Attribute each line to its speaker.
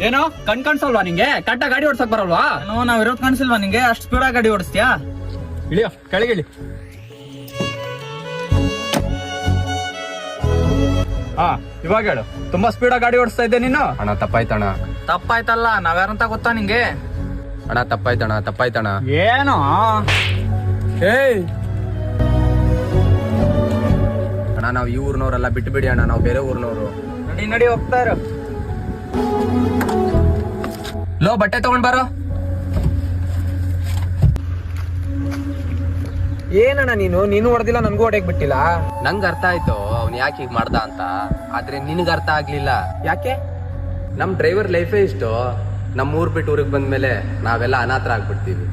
Speaker 1: ಏನೋ ಕಾಣಿಸಲ್ವಾ ನಿಂಗೆ? ಕಟ್ಟ ಗಾಡಿ ಓಡ್ಸಕ್ ಬರಲ್ವಾ?
Speaker 2: ನಾವ್ ಇರೋದ್ ಕಾಣಿಸಿಲ್ವಾ ನಿಂಗೆ? ಅಷ್ಟು ಸ್ಪೀಡ್ ಗಾಡಿ ಓಡಿಸ್ತೀಯಾ?
Speaker 1: ಇಳಿಯೋ ಕೆಳಗಿಳಿ. ಹಾ ಇವಾಗ ಹೇಳು, ತುಂಬಾ ಸ್ಪೀಡ್ ಗಾಡಿ ಓಡಿಸ್ತಾ ಇದ್ದೆ ನೀನು?
Speaker 3: ಅಣ್ಣ ತಪ್ಪಾಯ್ತಣ್ಣ.
Speaker 2: ತಪ್ಪಾಯ್ತಲ್ಲ, ನಾವ್ಯಾರಂತ ಗೊತ್ತಾ ನಿಂಗೆ?
Speaker 3: ಅಣ್ಣ ತಪ್ಪಾಯ್ತಣ್ಣ.
Speaker 1: ಏನೋ ಏಯ್
Speaker 3: ಅಣ್ಣ ನಾವ್ ಈ ಊರ್ನವ್ರೆಲ್ಲ ಬಿಟ್ಟು ಬಿಡಿ ಅಣ್ಣ, ನಾವ್ ಬೇರೆ ಊರ್ನವ್ರು.
Speaker 2: ನಡಿ ಹೋಗ್ತಾ ಇರು.
Speaker 3: ಲೋ ಬಟ್ಟೆ ತಗೊಂಡ್ ಬಾರೋ.
Speaker 4: ಏನಣ್ಣ ನೀನು ಹೊಡೆದಿಲ್ಲ, ನನ್ಗೂ ಹೊಡೆಯಕ್ ಬಿಟ್ಟಿಲ್ಲ.
Speaker 3: ನಂಗ್ ಅರ್ಥ ಆಯ್ತು ಅವ್ನ್ ಯಾಕೆ ಹೀಗ್ ಮಾಡ್ದ ಅಂತ, ಆದ್ರೆ ನಿನಗ್ ಅರ್ಥ ಆಗ್ಲಿಲ್ಲ.
Speaker 4: ಯಾಕೆ?
Speaker 3: ನಮ್ ಡ್ರೈವರ್ ಲೈಫೇ ಇಷ್ಟು. ನಮ್ ಊರ್ ಬಿಟ್ಟು ಊರಿಗೆ ಬಂದ್ಮೇಲೆ ನಾವೆಲ್ಲ ಅನಾಥರ ಆಗ್ಬಿಡ್ತೀವಿ.